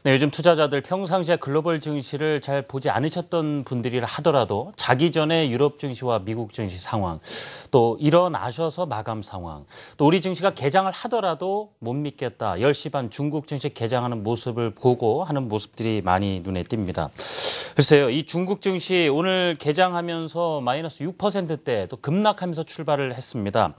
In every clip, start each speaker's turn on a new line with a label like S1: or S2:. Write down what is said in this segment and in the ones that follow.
S1: 네, 요즘 투자자들 평상시에 글로벌 증시를 잘 보지 않으셨던 분들이라 하더라도 자기 전에 유럽 증시와 미국 증시 상황, 또 일어나셔서 마감 상황, 또 우리 증시가 개장을 하더라도 못 믿겠다. 10시 반 중국 증시 개장하는 모습을 보고 하는 모습들이 많이 눈에 띕니다. 글쎄요, 이 중국 증시 오늘 개장하면서 마이너스 6%대 또 급락하면서 출발을 했습니다.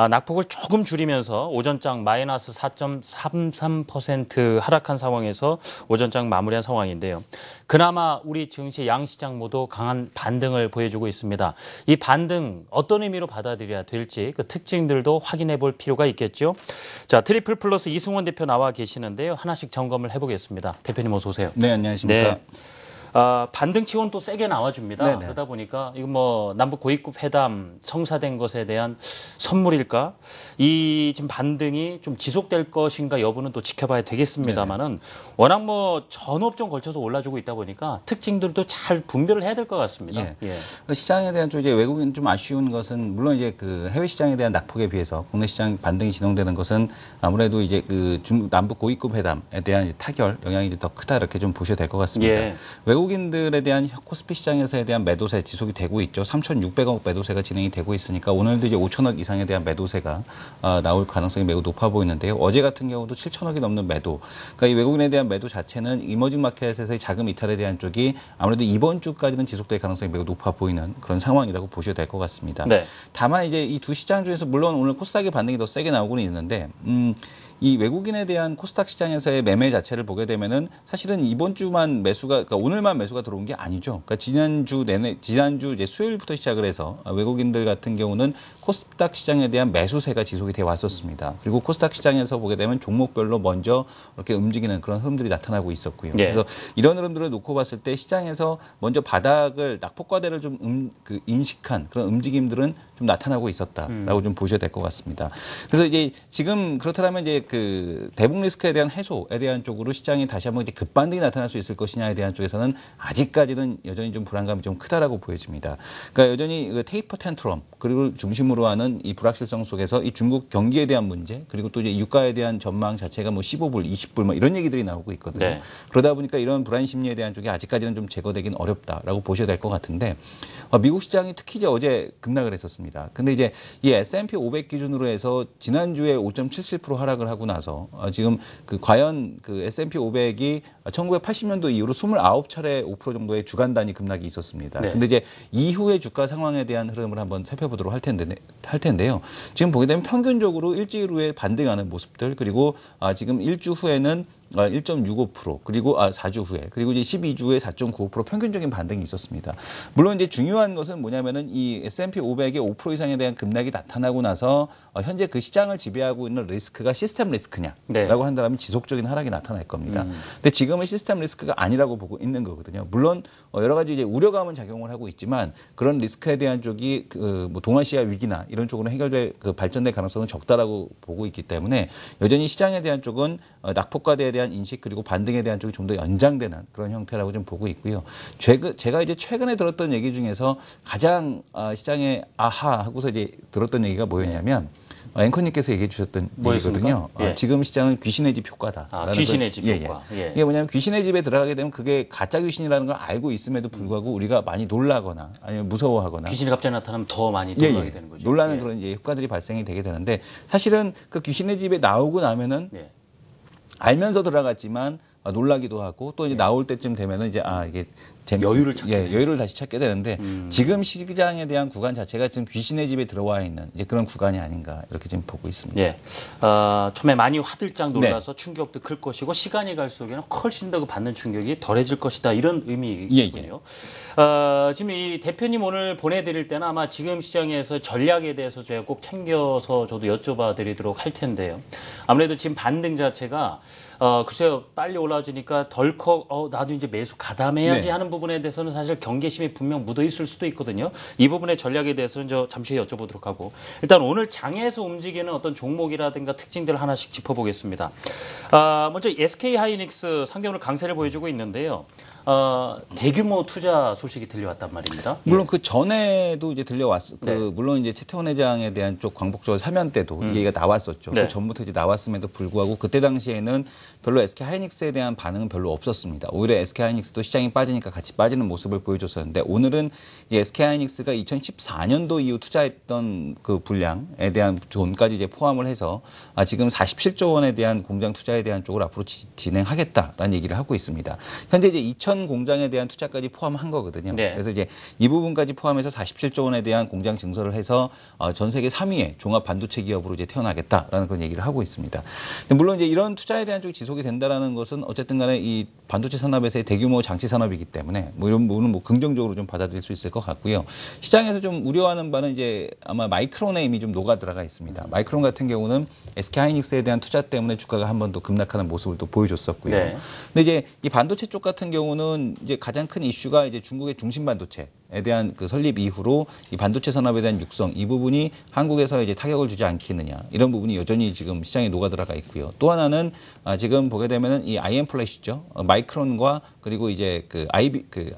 S1: 낙폭을 조금 줄이면서 오전장 마이너스 4.33% 하락한 상황에서 오전장 마무리한 상황인데요. 그나마 우리 증시 양시장 모두 강한 반등을 보여주고 있습니다. 이 반등 어떤 의미로 받아들여야 될지 그 특징들도 확인해 볼 필요가 있겠죠. 자, 트리플 플러스 이승원 대표 나와 계시는데요. 하나씩 점검을 해보겠습니다. 대표님 어서 오세요.
S2: 네, 안녕하십니까.
S1: 네. 반등 치고는 또 세게 나와줍니다.
S2: 네네.
S1: 그러다 보니까 이거 뭐 남북 고위급 회담 성사된 것에 대한 선물일까? 이 지금 반등이 좀 지속될 것인가 여부는 또 지켜봐야 되겠습니다만은 워낙 뭐 전업종 걸쳐서 올라주고 있다 보니까 특징들도 잘 분별을 해야 될 것 같습니다.
S2: 예.
S1: 예.
S2: 시장에 대한 좀 이제 외국인 좀 아쉬운 것은 물론 이제 그 해외 시장에 대한 낙폭에 비해서 국내 시장 반등이 진행되는 것은 아무래도 이제 그 중국 남북 고위급 회담에 대한 타결 영향이 더 크다 이렇게 좀 보셔야 될 것 같습니다.
S1: 예.
S2: 외국인들에 대한 코스피 시장에서에 대한 매도세 지속이 되고 있죠. 3,600억 매도세가 진행이 되고 있으니까 오늘도 이제 5천억 이상에 대한 매도세가 나올 가능성이 매우 높아 보이는데요. 어제 같은 경우도 7천억이 넘는 매도. 그러니까 이 외국인에 대한 매도 자체는 이머징 마켓에서의 자금 이탈에 대한 쪽이 아무래도 이번 주까지는 지속될 가능성이 매우 높아 보이는 그런 상황이라고 보셔야 될 것 같습니다. 네. 다만 이제 이 두 시장 중에서 물론 오늘 코스닥의 반등이 더 세게 나오고는 있는데 이 외국인에 대한 코스닥 시장에서의 매매 자체를 보게 되면은 사실은 이번 주만 매수가, 그러니까 오늘만 매수가 들어온 게 아니죠. 그러니까 지난주 이제 수요일부터 시작을 해서 외국인들 같은 경우는 코스닥 시장에 대한 매수세가 지속이 돼 왔었습니다. 그리고 코스닥 시장에서 보게 되면 종목별로 먼저 이렇게 움직이는 그런 흐름들이 나타나고 있었고요. 예. 그래서 이런 흐름들을 놓고 봤을 때 시장에서 먼저 바닥을 낙폭과대를 좀 인식한 그런 움직임들은 좀 나타나고 있었다라고 좀 보셔야 될 것 같습니다. 그래서 이제 지금 그렇다면 이제 그 대북 리스크에 대한 해소에 대한 쪽으로 시장이 다시 한번 이제 급반등이 나타날 수 있을 것이냐에 대한 쪽에서는 아직까지는 여전히 좀 불안감이 좀 크다라고 보여집니다. 그러니까 여전히 그 테이퍼 텐트럼 그리고 중심으로 하는 이 불확실성 속에서 이 중국 경기에 대한 문제 그리고 또 이제 유가에 대한 전망 자체가 뭐 15불, 20불 뭐 이런 얘기들이 나오고 있거든요. 네. 그러다 보니까 이런 불안 심리에 대한 쪽이 아직까지는 좀 제거되긴 어렵다라고 보셔야 될 것 같은데 미국 시장이 특히 이제 어제 급락을 했었습니다. 근데 이제 이 S&P 500 기준으로 해서 지난주에 5.77% 하락을 하고 나서 지금 그 과연 그 S&P 500이 1980년도 이후로 29차례 5% 정도의 주간 단위 급락이 있었습니다. 네. 근데 이제 이후의 주가 상황에 대한 흐름을 한번 살펴보도록 할 텐데요. 지금 보게 되면 평균적으로 일주일 후에 반등하는 모습들 그리고 지금 일주 후에는 1.65% 그리고 4주 후에 그리고 이제 12주에 4.95% 평균적인 반등이 있었습니다. 물론 이제 중요한 것은 뭐냐면은 이 S&P 500의 5% 이상에 대한 급락이 나타나고 나서 현재 그 시장을 지배하고 있는 리스크가 시스템 리스크냐라고 네. 한다면 지속적인 하락이 나타날 겁니다. 근데 지금은 시스템 리스크가 아니라고 보고 있는 거거든요. 물론 여러 가지 이제 우려감은 작용을 하고 있지만 그런 리스크에 대한 쪽이 뭐 동아시아 위기나 이런 쪽으로 해결될 발전될 가능성은 적다라고 보고 있기 때문에 여전히 시장에 대한 쪽은 낙폭과대에 대한 인식 그리고 반등에 대한 쪽이 좀 더 연장되는 그런 형태라고 좀 보고 있고요. 제가 이제 최근에 들었던 얘기 중에서 가장 시장에 아하 하고서 이제 들었던 얘기가 뭐였냐면 앵커님께서 얘기해 주셨던 얘기거든요. 예. 지금 시장은 귀신의 집 효과다.
S1: 귀신의 집 효과.
S2: 예. 이게 뭐냐면 귀신의 집에 들어가게 되면 그게 가짜 귀신이라는 걸 알고 있음에도 불구하고 우리가 많이 놀라거나 아니면 무서워하거나
S1: 귀신이 갑자기 나타나면 더 많이 놀라게 되는 거죠.
S2: 놀라는 그런 이제 효과들이 발생이 되게 되는데 사실은 그 귀신의 집에 나오고 나면은 알면서 들어갔지만 놀라기도 하고 또 이제 나올 때쯤 되면은 이제 이게
S1: 여유를 찾게
S2: 여유를 다시 찾게 되는데 지금 시장에 대한 구간 자체가 지금 귀신의 집에 들어와 있는 이제 그런 구간이 아닌가 이렇게 지금 보고 있습니다.
S1: 예. 처음에 많이 화들짝 놀라서 충격도 클 것이고 시간이 갈수록에는 훨씬 더 받는 충격이 덜해질 것이다 이런 의미이군요. 지금 이 대표님 오늘 보내드릴 때는 아마 지금 시장에서 전략에 대해서 제가 꼭 챙겨서 저도 여쭤봐 드리도록 할 텐데요. 아무래도 지금 반등 자체가 글쎄요, 빨리 올라와주니까 덜컥, 나도 이제 매수 가담해야지 하는 부분에 대해서는 사실 경계심이 분명 묻어 있을 수도 있거든요. 이 부분의 전략에 대해서는 잠시 후에 여쭤보도록 하고. 일단 오늘 장에서 움직이는 어떤 종목이라든가 특징들을 하나씩 짚어보겠습니다. 먼저 SK 하이닉스 상대 오늘 강세를 보여주고 있는데요. 대규모 투자 소식이 들려왔단 말입니다.
S2: 물론 그 전에도 이제 물론 이제 최태원 회장에 대한 쪽 광복절 사면 때도 이 얘기가 나왔었죠.
S1: 네.
S2: 그 전부터 이제 나왔음에도 불구하고 그때 당시에는 별로 SK 하이닉스에 대한 반응은 별로 없었습니다. 오히려 SK 하이닉스도 시장이 빠지니까 같이 빠지는 모습을 보여줬었는데 오늘은 이제 SK 하이닉스가 2014년도 이후 투자했던 그 분량에 대한 돈까지 이제 포함을 해서 지금 47조 원에 대한 공장 투자에 대한 쪽을 앞으로 진행하겠다라는 얘기를 하고 있습니다. 현재 이제 2천 공장에 대한 투자까지 포함한 거거든요.
S1: 네.
S2: 그래서 이제 이 부분까지 포함해서 47조 원에 대한 공장 증설을 해서 전 세계 3위의 종합 반도체 기업으로 이제 태어나겠다라는 그런 얘기를 하고 있습니다. 근데 물론 이제 이런 투자에 대한 쪽이 지속이 된다라는 것은 어쨌든 간에 이 반도체 산업에서의 대규모 장치 산업이기 때문에 뭐 이런 부분은 뭐 긍정적으로 좀 받아들일 수 있을 것 같고요. 시장에서 좀 우려하는 바는 이제 아마 마이크론에 이미 좀 녹아 들어가 있습니다. 마이크론 같은 경우는 SK 하이닉스에 대한 투자 때문에 주가가 한 번 더 급락하는 모습을 또 보여줬었고요.
S1: 네.
S2: 근데 이제 이 반도체 쪽 같은 경우는 이제 가장 큰 이슈가 이제 중국의 중심 반도체에 대한 그 설립 이후로 이 반도체 산업에 대한 육성 이 부분이 한국에서 이제 타격을 주지 않겠느냐 이런 부분이 여전히 지금 시장에 녹아 들어가 있고요. 또 하나는 지금 보게 되면은 이 IM 플래시죠. 마이크론과 그리고 이제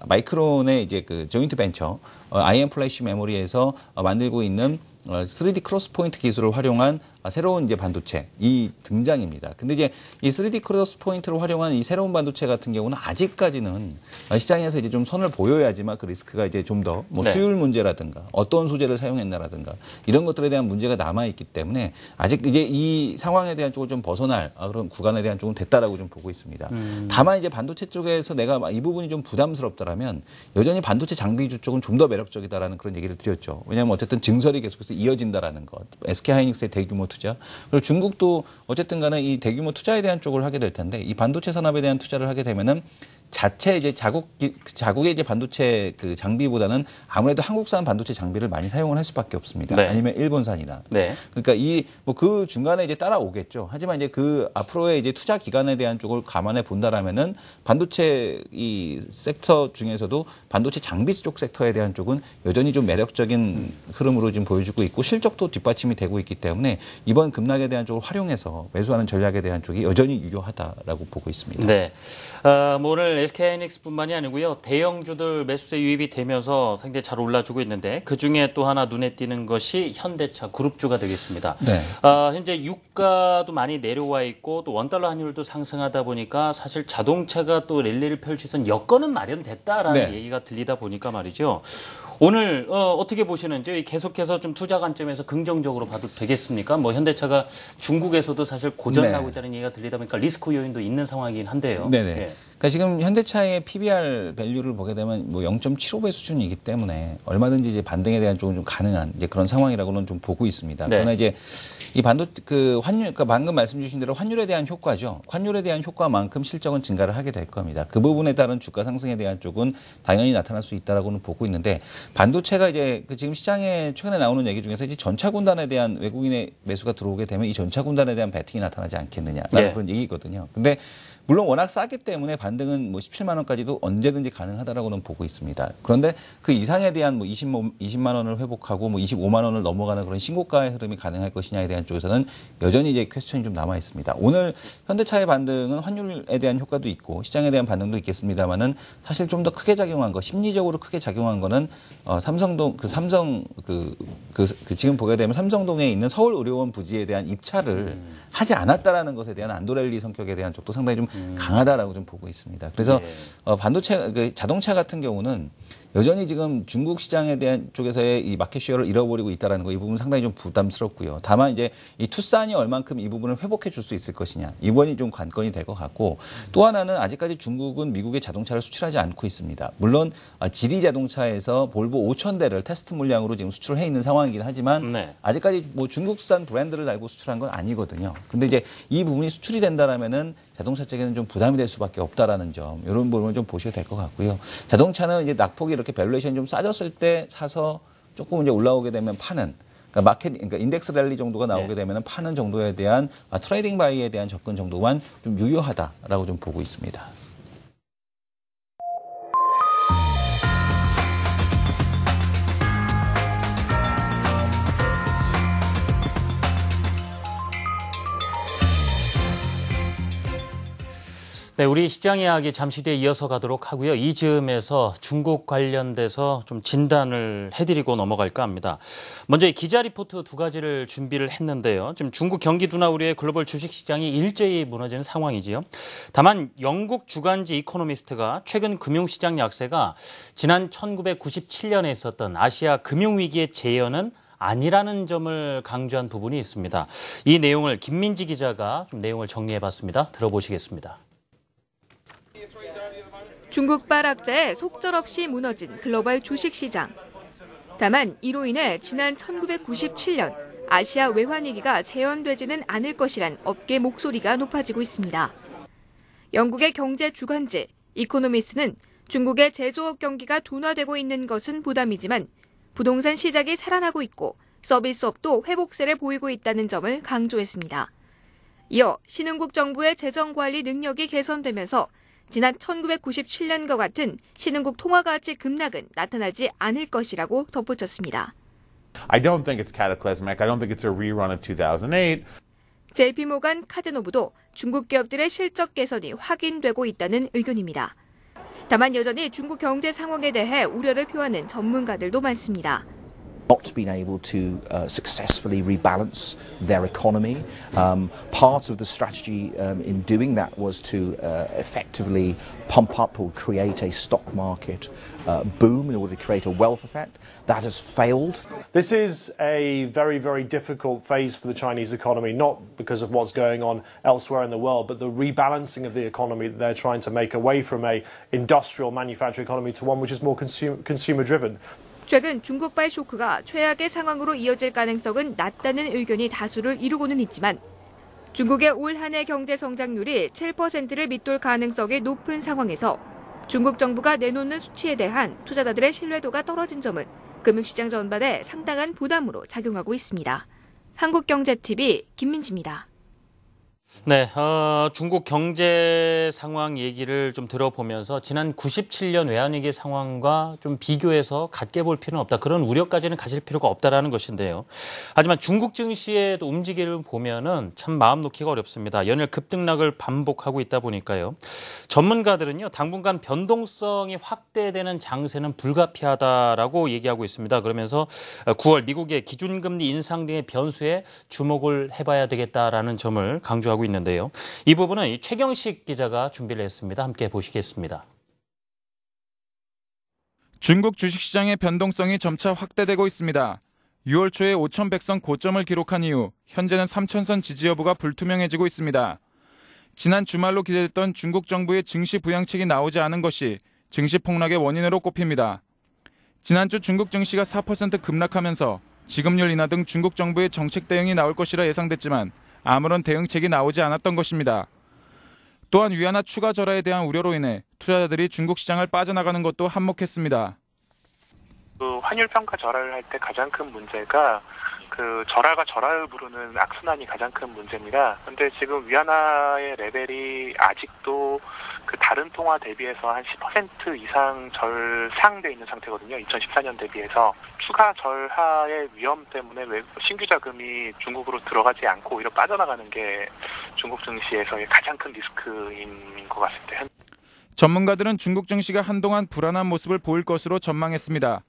S2: 마이크론의 이제 그 조인트 벤처 IM 플래시 메모리에서 만들고 있는 3D 크로스 포인트 기술을 활용한 새로운 이제 반도체 이 등장입니다. 근데 이제 이 3D 크로스 포인트를 활용한 이 새로운 반도체 같은 경우는 아직까지는 시장에서 이제 좀 선을 보여야지만 그 리스크가 이제 좀 더 뭐
S1: 네.
S2: 수율 문제라든가 어떤 소재를 사용했나라든가 이런 것들에 대한 문제가 남아 있기 때문에 아직 이제 이 상황에 대한 쪽을 좀 벗어날 그런 구간에 대한 쪽은 됐다라고 좀 보고 있습니다. 다만 이제 반도체 쪽에서 내가 이 부분이 좀 부담스럽다라면 여전히 반도체 장비주 쪽은 좀 더 매력적이다라는 그런 얘기를 드렸죠. 왜냐하면 어쨌든 증설이 계속해서 이어진다라는 것, SK 하이닉스의 대규모 투자, 그리고 중국도 어쨌든 간에 이 대규모 투자에 대한 쪽을 하게 될 텐데 이 반도체 산업에 대한 투자를 하게 되면은 자체 이제 자국의 이제 반도체 그 장비보다는 아무래도 한국산 반도체 장비를 많이 사용을 할 수밖에 없습니다.
S1: 네.
S2: 아니면 일본산이나.
S1: 네.
S2: 그러니까 그 중간에 이제 따라오겠죠. 하지만 이제 그 앞으로의 이제 투자 기간에 대한 쪽을 감안해 본다라면은 반도체 이 섹터 중에서도 반도체 장비 쪽 섹터에 대한 쪽은 여전히 좀 매력적인 흐름으로 지금 보여주고 있고 실적도 뒷받침이 되고 있기 때문에 이번 급락에 대한 쪽을 활용해서 매수하는 전략에 대한 쪽이 여전히 유효하다라고 보고 있습니다.
S1: 네. 뭐 오늘 SK하이닉스뿐만이 아니고요. 대형주들 매수세 유입이 되면서 상당히 잘 올라주고 있는데 그중에 또 하나 눈에 띄는 것이 현대차 그룹주가 되겠습니다.
S2: 네.
S1: 현재 유가도 많이 내려와 있고 또 원달러 환율도 상승하다 보니까 사실 자동차가 또 랠리를 펼치선 여건은 마련됐다라는
S2: 네.
S1: 얘기가 들리다 보니까 말이죠. 오늘 어떻게 보시는지 계속해서 좀 투자 관점에서 긍정적으로 봐도 되겠습니까? 뭐 현대차가 중국에서도 사실 고전하고
S2: 네.
S1: 있다는 얘기가 들리다 보니까 리스크 요인도 있는 상황이긴 한데요.
S2: 네네.
S1: 예.
S2: 그러니까 지금 현대차의 PBR 밸류를 보게 되면 뭐 0.75배 수준이기 때문에 얼마든지 이제 반등에 대한 쪽은 좀 가능한 이제 그런 상황이라고는 좀 보고 있습니다.
S1: 네.
S2: 그러나 이제 이 반도체 환율, 그러니까 방금 말씀 주신 대로 환율에 대한 효과죠. 환율에 대한 효과만큼 실적은 증가를 하게 될 겁니다. 그 부분에 따른 주가 상승에 대한 쪽은 당연히 나타날 수 있다라고는 보고 있는데 반도체가 이제 지금 시장에 최근에 나오는 얘기 중에서 이제 전차 군단에 대한 외국인의 매수가 들어오게 되면 이 전차 군단에 대한 배팅이 나타나지 않겠느냐라는
S1: 네.
S2: 그런 얘기거든요. 근데 물론 워낙 싸기 때문에 반등은 뭐 17만 원까지도 언제든지 가능하다라고는 보고 있습니다. 그런데 그 이상에 대한 뭐 20만 원을 회복하고 뭐 25만 원을 넘어가는 그런 신고가의 흐름이 가능할 것이냐에 대한 쪽에서는 여전히 이제 퀘스천이 좀 남아 있습니다. 오늘 현대차의 반등은 환율에 대한 효과도 있고 시장에 대한 반등도 있겠습니다만은 사실 좀 더 크게 작용한 거, 심리적으로 크게 작용한 거는 지금 보게 되면 삼성동에 있는 서울의료원 부지에 대한 입찰을 하지 않았다라는 것에 대한 안도랠리 성격에 대한 쪽도 상당히 좀 강하다라고 좀 보고 있습니다. 그래서 반도체, 자동차 같은 경우는 여전히 지금 중국 시장에 대한 쪽에서의 이 마켓 쉐어를 잃어버리고 있다는 거 이 부분 상당히 좀 부담스럽고요. 다만 이제 이 투싼이 얼만큼 이 부분을 회복해 줄 수 있을 것이냐 이번이 좀 관건이 될 것 같고 또 하나는 아직까지 중국은 미국에 자동차를 수출하지 않고 있습니다. 물론 지리 자동차에서 볼보 5,000대를 테스트 물량으로 지금 수출을 해 있는 상황이긴 하지만
S1: 네.
S2: 아직까지 뭐 중국산 브랜드를 달고 수출한 건 아니거든요. 근데 이제 이 부분이 수출이 된다라면은 자동차 쪽에는 좀 부담이 될 수밖에 없다라는 점 이런 부분을 좀 보셔야 될 것 같고요. 자동차는 이제 낙폭이 이렇게 밸류에이션이 좀 싸졌을 때 사서 조금 이제 올라오게 되면 파는 그러니까 인덱스 랠리 정도가 나오게 되면 파는 정도에 대한 트레이딩 바이에 대한 접근 정도만 좀 유효하다라고 좀 보고 있습니다.
S1: 네, 우리 시장 이야기 잠시 뒤에 이어서 가도록 하고요. 이 즈음에서 중국 관련돼서 좀 진단을 해드리고 넘어갈까 합니다. 먼저 이 기자 리포트 두 가지를 준비를 했는데요. 지금 중국 경기 둔화 우려의 글로벌 주식시장이 일제히 무너지는 상황이지요. 다만 영국 주간지 이코노미스트가 최근 금융시장 약세가 지난 1997년에 있었던 아시아 금융위기의 재현은 아니라는 점을 강조한 부분이 있습니다. 이 내용을 김민지 기자가 좀 내용을 정리해봤습니다. 들어보시겠습니다.
S3: 중국발 악재에 속절없이 무너진 글로벌 주식시장. 다만 이로 인해 지난 1997년 아시아 외환위기가 재현되지는 않을 것이란 업계 목소리가 높아지고 있습니다. 영국의 경제 주간지 이코노미스트는 중국의 제조업 경기가 둔화되고 있는 것은 부담이지만 부동산 시장이 살아나고 있고 서비스업도 회복세를 보이고 있다는 점을 강조했습니다. 이어 신흥국 정부의 재정관리 능력이 개선되면서 지난 1997년과 같은 신흥국 통화가치 급락은 나타나지 않을 것이라고 덧붙였습니다.
S4: I don't think it's cataclysmic. I don't think it's a rerun of 2008.
S3: JP모간 카즈노부도 중국 기업들의 실적 개선이 확인되고 있다는 의견입니다. 다만 여전히 중국 경제 상황에 대해 우려를 표하는 전문가들도 많습니다.
S5: Not been able to successfully rebalance their economy. Part of the strategy in doing that was to effectively pump up or create a stock market boom in order to create a wealth effect. That has failed.
S6: This is a very, very difficult phase for the Chinese economy, not because of what's going on elsewhere in the world, but the rebalancing of the economy that they're trying to make away from a industrial manufacturing economy to one which is more consumer-driven.
S3: 최근 중국발 쇼크가 최악의 상황으로 이어질 가능성은 낮다는 의견이 다수를 이루고는 있지만 중국의 올 한 해 경제 성장률이 7%를 밑돌 가능성이 높은 상황에서 중국 정부가 내놓는 수치에 대한 투자자들의 신뢰도가 떨어진 점은 금융시장 전반에 상당한 부담으로 작용하고 있습니다. 한국경제TV 김민지입니다.
S1: 네, 중국 경제 상황 얘기를 좀 들어보면서 지난 97년 외환위기 상황과 좀 비교해서 같게 볼 필요는 없다. 그런 우려까지는 가질 필요가 없다라는 것인데요. 하지만 중국 증시의 움직임을 보면은 참 마음 놓기가 어렵습니다. 연일 급등락을 반복하고 있다 보니까요. 전문가들은요, 당분간 변동성이 확대되는 장세는 불가피하다라고 얘기하고 있습니다. 그러면서 9월 미국의 기준금리 인상 등의 변수에 주목을 해봐야 되겠다라는 점을 강조하고 있는데요. 이 부분은 최경식 기자가 준비를 했습니다. 함께 보시겠습니다.
S7: 중국 주식시장의 변동성이 점차 확대되고 있습니다. 6월 초에 5,100선 고점을 기록한 이후 현재는 3,000선 지지 여부가 불투명해지고 있습니다. 지난 주말로 기대됐던 중국 정부의 증시 부양책이 나오지 않은 것이 증시 폭락의 원인으로 꼽힙니다. 지난주 중국 증시가 4% 급락하면서 지급률 인하 등 중국 정부의 정책 대응이 나올 것이라 예상됐지만 아무런 대응책이 나오지 않았던 것입니다. 또한 위안화 추가 절하에 대한 우려로 인해 투자자들이 중국 시장을 빠져나가는 것도 한몫했습니다.
S8: 환율 평가 절하를 할 때 가장 큰 문제가 절하가 절하를 부르는 악순환이 가장 큰 문제입니다. 그런데 지금 위안화의 레벨이 아직도 다른 통화 대비해서 한 10% 이상 절상돼 있는 상태거든요. 2014년 대비해서 추가 절하의 위험 때문에 신규 자금이 중국으로 들어가지 않고 오히려 빠져나가는 게 중국 증시에서의 가장 큰 리스크인 것 같습니다.
S7: 전문가들은 중국 증시가 한동안 불안한 모습을 보일 것으로 전망했습니다.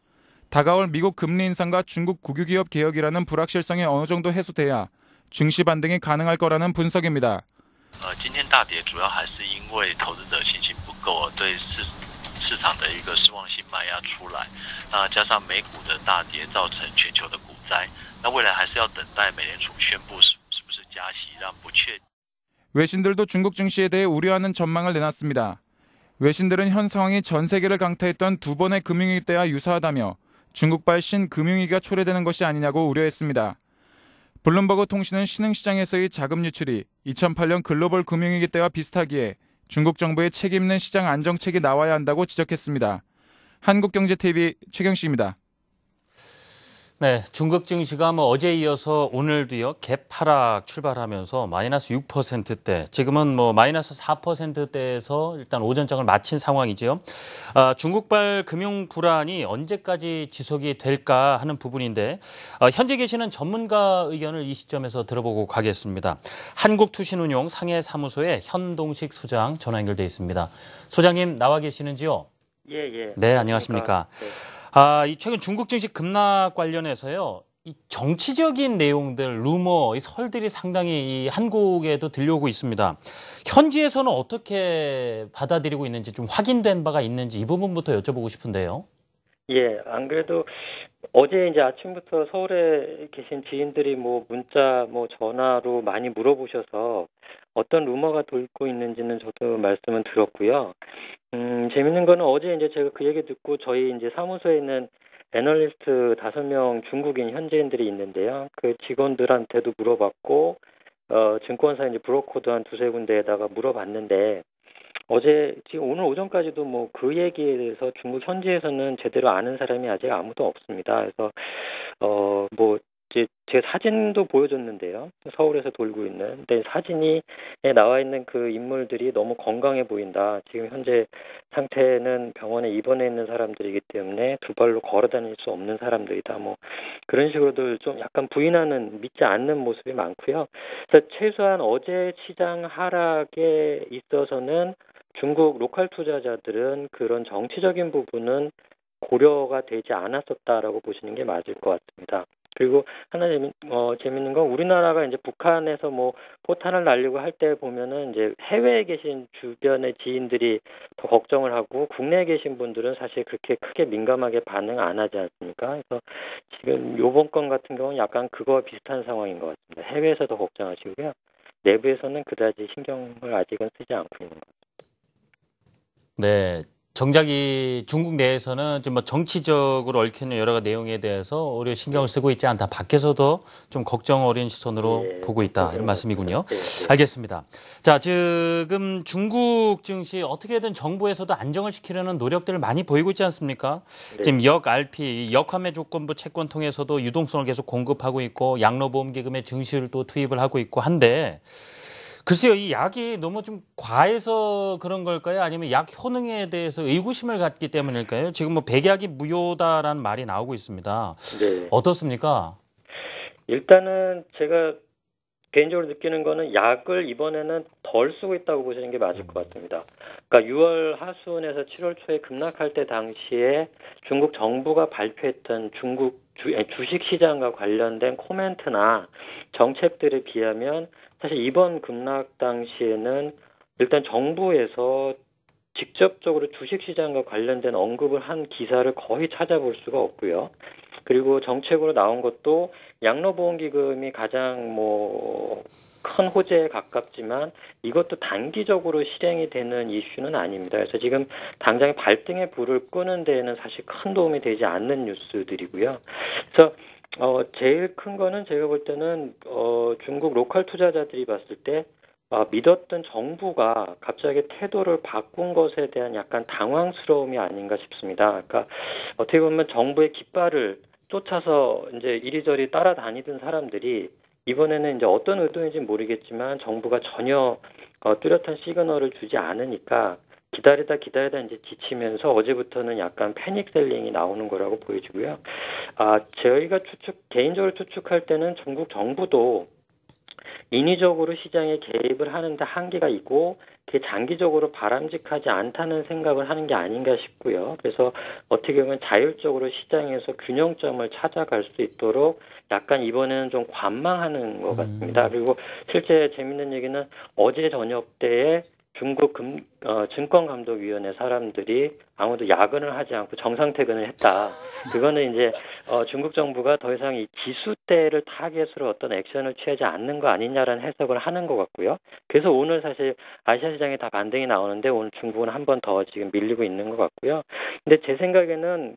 S7: 다가올 미국 금리 인상과 중국 국유기업 개혁이라는 불확실성이 어느 정도 해소돼야 증시 반등이 가능할 거라는 분석입니다.
S9: 今天大跌主要还是因为投资者信心不够，对市场的一个失望性卖压出来，加上美股的大跌造成全球的股灾，那未来还是要等待美联储宣布是不是加息，让不确。
S7: 외신들도 중국 증시에 대해 우려하는 전망을 내놨습니다. 외신들은 현 상황이 전 세계를 강타했던 두 번의 금융위기 때와 유사하다며 중국발 신금융위기가 초래되는 것이 아니냐고 우려했습니다. 블룸버그 통신은 신흥시장에서의 자금 유출이 2008년 글로벌 금융위기 때와 비슷하기에 중국 정부의 책임 있는 시장 안정책이 나와야 한다고 지적했습니다. 한국경제TV 최경식입니다.
S1: 네, 중국 증시가 어제 이어서 오늘도요, 갭 하락 출발하면서 마이너스 6%대, 지금은 마이너스 4%대에서 일단 오전장을 마친 상황이죠. 중국발 금융 불안이 언제까지 지속이 될까 하는 부분인데, 현재 계시는 전문가 의견을 이 시점에서 들어보고 가겠습니다. 한국투신운용 상해사무소의 현동식 소장 전화 연결돼 있습니다. 소장님 나와 계시는지요?
S10: 예.
S1: 네, 안녕하십니까.
S10: 네.
S1: 이 최근 중국 증시 급락 관련해서요, 이 정치적인 내용들, 루머, 이 설들이 상당히 이 한국에도 들려오고 있습니다. 현지에서는 어떻게 받아들이고 있는지 좀 확인된 바가 있는지 이 부분부터 여쭤보고 싶은데요.
S10: 예, 안 그래도 어제 이제 아침부터 서울에 계신 지인들이 문자, 전화로 많이 물어보셔서 어떤 루머가 돌고 있는지는 저도 말씀은 들었고요. 재밌는 거는 어제 이제 제가 그 얘기 듣고 저희 이제 사무소에 있는 애널리스트 5명 중국인 현지인들이 있는데요. 그 직원들한테도 물어봤고, 증권사 이제 브로커도 한 2-3군데에다가 물어봤는데, 어제 지금 오늘 오전까지도 그 얘기에 대해서 중국 현지에서는 제대로 아는 사람이 아직 아무도 없습니다. 그래서 이제 제 사진도 보여줬는데요. 서울에서 돌고 있는. 근데 사진이 나와 있는 그 인물들이 너무 건강해 보인다. 지금 현재 상태는 병원에 입원해 있는 사람들이기 때문에 두 발로 걸어 다닐 수 없는 사람들이다. 그런 식으로들 좀 약간 부인하는, 믿지 않는 모습이 많고요. 그래서 최소한 어제 시장 하락에 있어서는 중국 로컬 투자자들은 그런 정치적인 부분은 고려가 되지 않았었다라고 보시는 게 맞을 것 같습니다. 그리고 하나 재밌는 건 우리나라가 이제 북한에서 포탄을 날리고 할 때 보면은 이제 해외에 계신 주변의 지인들이 더 걱정을 하고 국내에 계신 분들은 사실 그렇게 크게 민감하게 반응 안 하지 않습니까? 그래서 지금 요번 건 같은 경우는 약간 그거와 비슷한 상황인 것 같습니다. 해외에서 더 걱정하시고요. 내부에서는 그다지 신경을 아직은 쓰지 않고 있는 것 같습니다.
S1: 네. 정작 이 중국 내에서는 좀 정치적으로 얽히는 여러 가지 내용에 대해서 오히려 신경을 쓰고 있지 않다. 밖에서도 좀 걱정 어린 시선으로 보고 있다. 이런 말씀이군요. 알겠습니다. 자, 지금 중국 증시 어떻게든 정부에서도 안정을 시키려는 노력들을 많이 보이고 있지 않습니까? 지금 RP, 역환매 조건부 채권 통해서도 유동성을 계속 공급하고 있고 양로보험기금에 증시를 또 투입을 하고 있고 한데 글쎄요, 이 약이 너무 좀 과해서 그런 걸까요? 아니면 약 효능에 대해서 의구심을 갖기 때문일까요? 지금 백약이 무효다라는 말이 나오고 있습니다.
S10: 네.
S1: 어떻습니까?
S10: 일단은 제가 개인적으로 느끼는 거는 약을 이번에는 덜 쓰고 있다고 보시는 게 맞을 것 같습니다. 그러니까 6월 하순에서 7월 초에 급락할 때 당시에 중국 정부가 발표했던 중국 주식시장과 관련된 코멘트나 정책들에 비하면 사실 이번 급락 당시에는 일단 정부에서 직접적으로 주식시장과 관련된 언급을 한 기사를 거의 찾아볼 수가 없고요. 그리고 정책으로 나온 것도 양로보험기금이 가장 큰 호재에 가깝지만 이것도 단기적으로 실행이 되는 이슈는 아닙니다. 그래서 지금 당장에 발등에 불을 끄는 데에는 사실 큰 도움이 되지 않는 뉴스들이고요. 그래서 제일 큰 거는 제가 볼 때는 중국 로컬 투자자들이 봤을 때 믿었던 정부가 갑자기 태도를 바꾼 것에 대한 약간 당황스러움이 아닌가 싶습니다. 그러니까 어떻게 보면 정부의 깃발을 쫓아서 이제 이리저리 따라다니던 사람들이 이번에는 이제 어떤 의도인지 모르겠지만 정부가 전혀 뚜렷한 시그널을 주지 않으니까 기다리다 이제 지치면서 어제부터는 약간 패닉 셀링이 나오는 거라고 보여지고요. 저희가 개인적으로 추측할 때는 중국 정부도 인위적으로 시장에 개입을 하는데 한계가 있고 그게 장기적으로 바람직하지 않다는 생각을 하는 게 아닌가 싶고요. 그래서 어떻게 보면 자율적으로 시장에서 균형점을 찾아갈 수 있도록 약간 이번에는 좀 관망하는 것 같습니다. 그리고 실제 재밌는 얘기는 어제 저녁 때에 중국 증권감독위원회 사람들이 아무도 야근을 하지 않고 정상퇴근을 했다. 그거는 이제 중국 정부가 더 이상 이 지수대를 타겟으로 어떤 액션을 취하지 않는 거 아니냐라는 해석을 하는 것 같고요. 그래서 오늘 사실 아시아 시장에 다 반등이 나오는데 오늘 중국은 한 번 더 지금 밀리고 있는 것 같고요. 근데 제 생각에는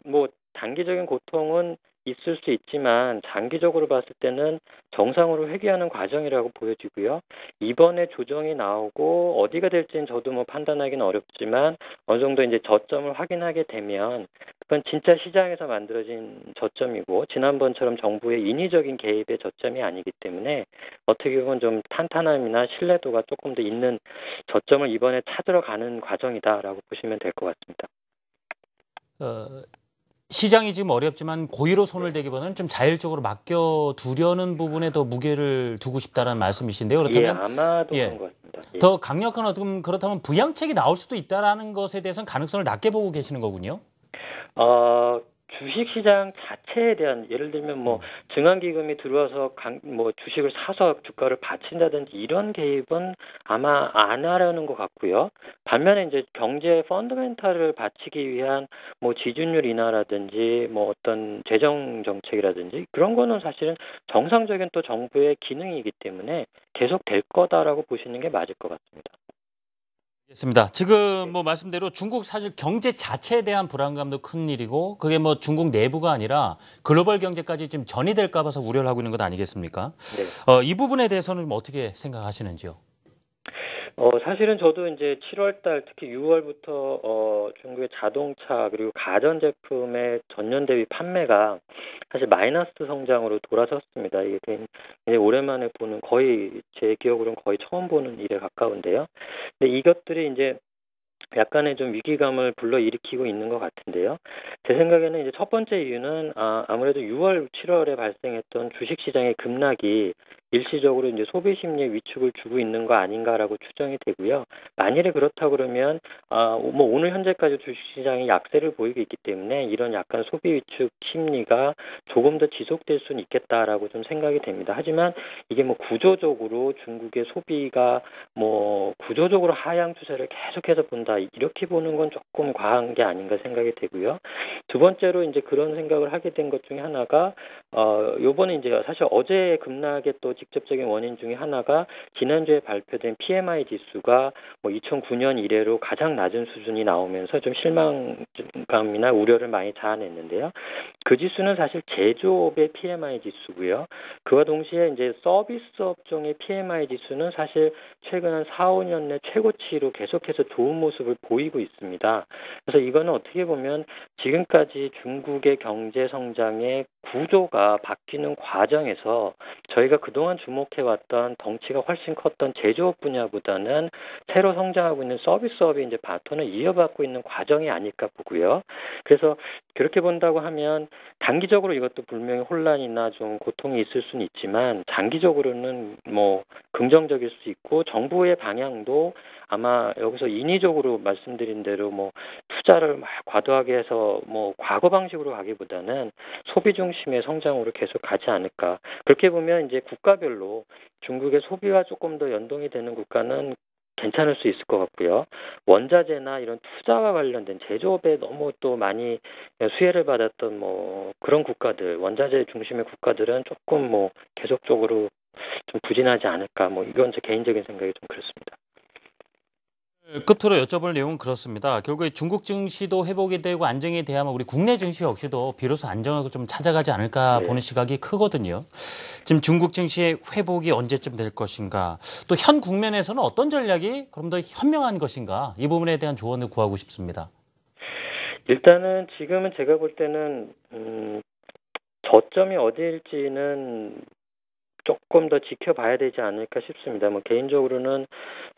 S10: 단기적인 고통은 있을 수 있지만 장기적으로 봤을 때는 정상으로 회귀하는 과정이라고 보여지고요. 이번에 조정이 나오고 어디가 될지는 저도 뭐 판단하기는 어렵지만 어느 정도 이제 저점을 확인하게 되면 그건 진짜 시장에서 만들어진 저점이고 지난번처럼 정부의 인위적인 개입의 저점이 아니기 때문에 어떻게 보면 좀 탄탄함이나 신뢰도가 조금 더 있는 저점을 이번에 찾으러 가는 과정이다라고 보시면 될 것 같습니다.
S1: 시장이 지금 어렵지만 고의로 손을 대기보다는 좀 자율적으로 맡겨두려는 부분에 더 무게를 두고 싶다는 말씀이신데요. 그렇다면
S10: 아마도 그런 것 같습니다.
S1: 더 강력한 어떤 그렇다면 부양책이 나올 수도 있다라는 것에 대해서는 가능성을 낮게 보고 계시는 거군요.
S10: 주식시장 자체에 대한 예를 들면 뭐 증환기금이 들어와서 뭐 주식을 사서 주가를 받친다든지 이런 개입은 아마 안 하려는 것 같고요. 반면에 이제 경제 펀더멘탈을 받치기 위한 뭐 지준율 인하라든지 뭐 어떤 재정 정책이라든지 그런 거는 사실은 정상적인 또 정부의 기능이기 때문에 계속 될 거다라고 보시는 게 맞을 것 같습니다.
S1: 알겠습니다. 지금 뭐 말씀대로 중국 사실 경제 자체에 대한 불안감도 큰 일이고 그게 뭐 중국 내부가 아니라 글로벌 경제까지 지금 전이 될까 봐서 우려를 하고 있는 것 아니겠습니까?
S10: 네.
S1: 이 부분에 대해서는 좀 어떻게 생각하시는지요?
S10: 사실은 저도 이제 7월 달 특히 6월부터 중국의 자동차 그리고 가전제품의 전년 대비 판매가 사실 마이너스 성장으로 돌아섰습니다. 이게 굉장히 오랜만에 보는 거의 제 기억으로는 거의 처음 보는 일에 가까운데요. 근데 이것들이 이제 약간의 좀 위기감을 불러일으키고 있는 것 같은데요. 제 생각에는 이제 첫 번째 이유는 아무래도 6월, 7월에 발생했던 주식시장의 급락이 일시적으로 이제 소비 심리에 위축을 주고 있는 거 아닌가라고 추정이 되고요. 만일에 그렇다 그러면 뭐 오늘 현재까지 주식시장이 약세를 보이고 있기 때문에 이런 약간 소비 위축 심리가 조금 더 지속될 수는 있겠다라고 좀 생각이 됩니다. 하지만 이게 뭐 구조적으로 중국의 소비가 뭐 구조적으로 하향 추세를 계속해서 본다 이렇게 보는 건 조금 과한 게 아닌가 생각이 되고요. 두 번째로 이제 그런 생각을 하게 된 것 중에 하나가 요번에 이제 사실 어제 급락의 또 직접적인 원인 중에 하나가 지난주에 발표된 PMI 지수가 뭐 2009년 이래로 가장 낮은 수준이 나오면서 좀 실망감이나 우려를 많이 자아냈는데요. 그 지수는 사실 제조업의 PMI 지수고요. 그와 동시에 이제 서비스 업종의 PMI 지수는 사실 최근 한 4, 5년 내 최고치로 계속해서 좋은 모습을 보이고 있습니다. 그래서 이거는 어떻게 보면 지금까지 중국의 경제 성장의 구조가 바뀌는 과정에서 저희가 그동안 주목해왔던 덩치가 훨씬 컸던 제조업 분야보다는 새로 성장하고 있는 서비스업이 이제 바톤을 이어받고 있는 과정이 아닐까 보고요. 그래서 그렇게 본다고 하면 단기적으로 이것도 분명히 혼란이나 좀 고통이 있을 수는 있지만 장기적으로는 뭐 긍정적일 수 있고 정부의 방향도 아마 여기서 인위적으로 말씀드린 대로 뭐 투자를 막 과도하게 해서 뭐 과거 방식으로 가기보다는 소비 중심의 성장으로 계속 가지 않을까. 그렇게 보면 이제 국가별로 중국의 소비와 조금 더 연동이 되는 국가는 괜찮을 수 있을 것 같고요. 원자재나 이런 투자와 관련된 제조업에 너무 또 많이 수혜를 받았던 뭐 그런 국가들, 원자재 중심의 국가들은 조금 뭐 계속적으로 좀 부진하지 않을까. 뭐 이건 제 개인적인 생각이 좀 그렇습니다.
S1: 끝으로 여쭤볼 내용은 그렇습니다. 결국에 중국 증시도 회복이 되고 안정이 돼야만 우리 국내 증시 역시도 비로소 안정하고 좀 찾아가지 않을까 보는 시각이 크거든요. 지금 중국 증시의 회복이 언제쯤 될 것인가, 또 현 국면에서는 어떤 전략이 그럼 더 현명한 것인가, 이 부분에 대한 조언을 구하고 싶습니다.
S10: 일단은 지금은 제가 볼 때는 저점이 어디일지는 조금 더 지켜봐야 되지 않을까 싶습니다. 뭐 개인적으로는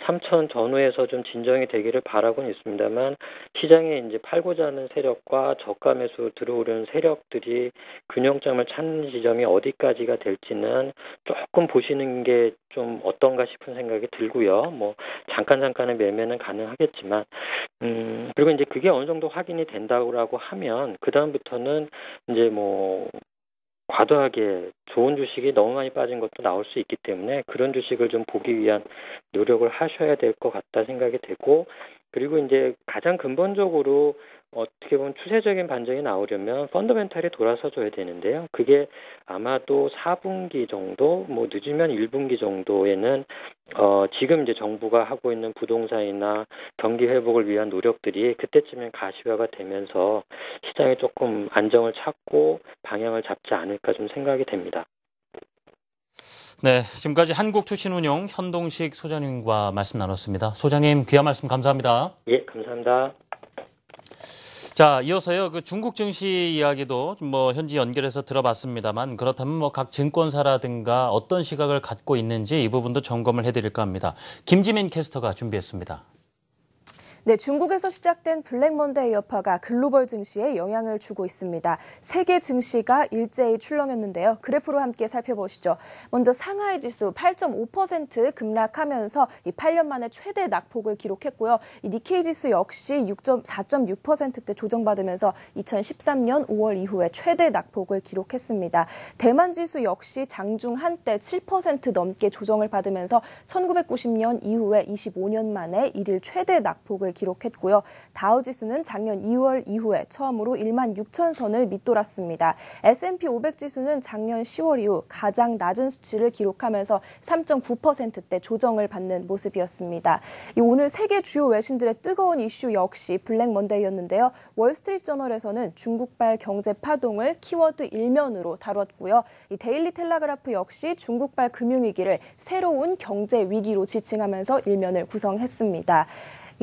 S10: 3천 전후에서 좀 진정이 되기를 바라고는 있습니다만 시장에 이제 팔고자 하는 세력과 저가 매수 들어오려는 세력들이 균형점을 찾는 지점이 어디까지가 될지는 조금 보시는 게 좀 어떤가 싶은 생각이 들고요. 뭐 잠깐의 매매는 가능하겠지만 그리고 이제 그게 어느 정도 확인이 된다고 하면 그 다음부터는 이제 뭐 과도하게 좋은 주식이 너무 많이 빠진 것도 나올 수 있기 때문에 그런 주식을 좀 보기 위한 노력을 하셔야 될 것 같다 생각이 되고 그리고 이제 가장 근본적으로 어떻게 보면 추세적인 반전이 나오려면 펀더멘탈이 돌아서줘야 되는데요. 그게 아마도 4분기 정도, 뭐 늦으면 1분기 정도에는 지금 이제 정부가 하고 있는 부동산이나 경기 회복을 위한 노력들이 그때쯤엔 가시화가 되면서 시장이 조금 안정을 찾고 방향을 잡지 않을까 좀 생각이 됩니다.
S1: 네, 지금까지 한국투신운용 현동식 소장님과 말씀 나눴습니다. 소장님 귀한 말씀 감사합니다.
S10: 예, 감사합니다.
S1: 자, 이어서요, 그 중국 증시 이야기도 뭐 현지 연결해서 들어봤습니다만 그렇다면 뭐 각 증권사라든가 어떤 시각을 갖고 있는지 이 부분도 점검을 해드릴까 합니다. 김지민 캐스터가 준비했습니다.
S11: 네, 중국에서 시작된 블랙먼데이 여파가 글로벌 증시에 영향을 주고 있습니다. 세계 증시가 일제히 출렁였는데요. 그래프로 함께 살펴보시죠. 먼저 상하이 지수 8.5% 급락하면서 이 8년 만에 최대 낙폭을 기록했고요. 이 니케이 지수 역시 4.6%대 조정받으면서 2013년 5월 이후에 최대 낙폭을 기록했습니다. 대만 지수 역시 장중 한때 7% 넘게 조정을 받으면서 1990년 이후에 25년 만에 일일 최대 낙폭을 기록했고요. 다우지수는 작년 2월 이후에 처음으로 1만 6천 선을 밑돌았습니다. S&P 500 지수는 작년 10월 이후 가장 낮은 수치를 기록하면서 3.9%대 조정을 받는 모습이었습니다. 오늘 세계 주요 외신들의 뜨거운 이슈 역시 블랙먼데이였는데요. 월스트리트저널에서는 중국발 경제 파동을 키워드 일면으로 다뤘고요. 이 데일리 텔레그래프 역시 중국발 금융위기를 새로운 경제 위기로 지칭하면서 일면을 구성했습니다.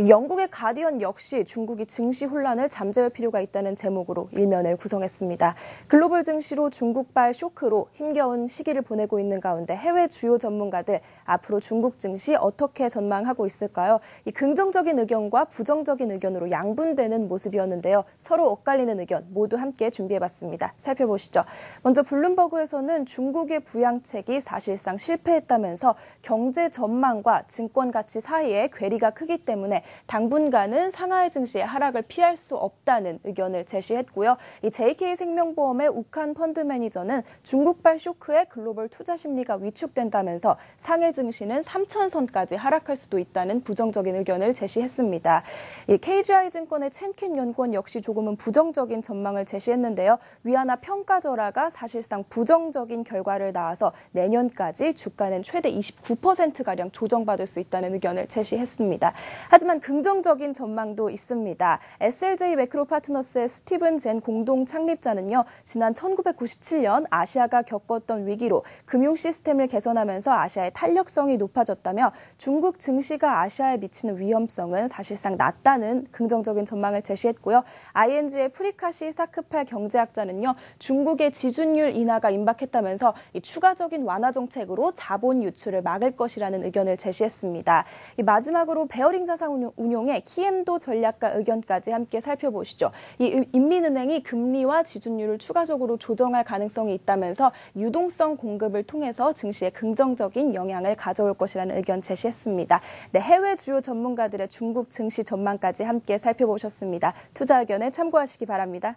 S11: 영국의 가디언 역시 중국이 증시 혼란을 잠재울 필요가 있다는 제목으로 일면을 구성했습니다. 글로벌 증시로 중국발 쇼크로 힘겨운 시기를 보내고 있는 가운데 해외 주요 전문가들 앞으로 중국 증시 어떻게 전망하고 있을까요? 이 긍정적인 의견과 부정적인 의견으로 양분되는 모습이었는데요. 서로 엇갈리는 의견 모두 함께 준비해봤습니다. 살펴보시죠. 먼저 블룸버그에서는 중국의 부양책이 사실상 실패했다면서 경제 전망과 증권 가치 사이에 괴리가 크기 때문에 당분간은 상하이 증시의 하락을 피할 수 없다는 의견을 제시했고요. 이 JK생명보험의 우칸 펀드 매니저는 중국발 쇼크에 글로벌 투자 심리가 위축된다면서 상해 증시는 3,000선까지 하락할 수도 있다는 부정적인 의견을 제시했습니다. 이 KGI 증권의 첸켄 연구원 역시 조금은 부정적인 전망을 제시했는데요. 위안화 평가절하가 사실상 부정적인 결과를 낳아서 내년까지 주가는 최대 29%가량 조정받을 수 있다는 의견을 제시했습니다. 하지만 긍정적인 전망도 있습니다. SLJ 매크로 파트너스의 스티븐 젠 공동 창립자는요, 지난 1997년 아시아가 겪었던 위기로 금융 시스템을 개선하면서 아시아의 탄력성이 높아졌다며 중국 증시가 아시아에 미치는 위험성은 사실상 낮다는 긍정적인 전망을 제시했고요. ING의 프리카시 사크팔 경제학자는요, 중국의 지준율 인하가 임박했다면서 이 추가적인 완화 정책으로 자본 유출을 막을 것이라는 의견을 제시했습니다. 마지막으로 베어링 자산운용의 키엠도 전략가 의견까지 함께 살펴보시죠. 이 인민은행이 금리와 지준율을 추가적으로 조정할 가능성이 있다면서 유동성 공급을 통해서 증시에 긍정적인 영향을 가져올 것이라는 의견 제시했습니다. 네, 해외 주요 전문가들의 중국 증시 전망까지 함께 살펴보셨습니다. 투자 의견에 참고하시기 바랍니다.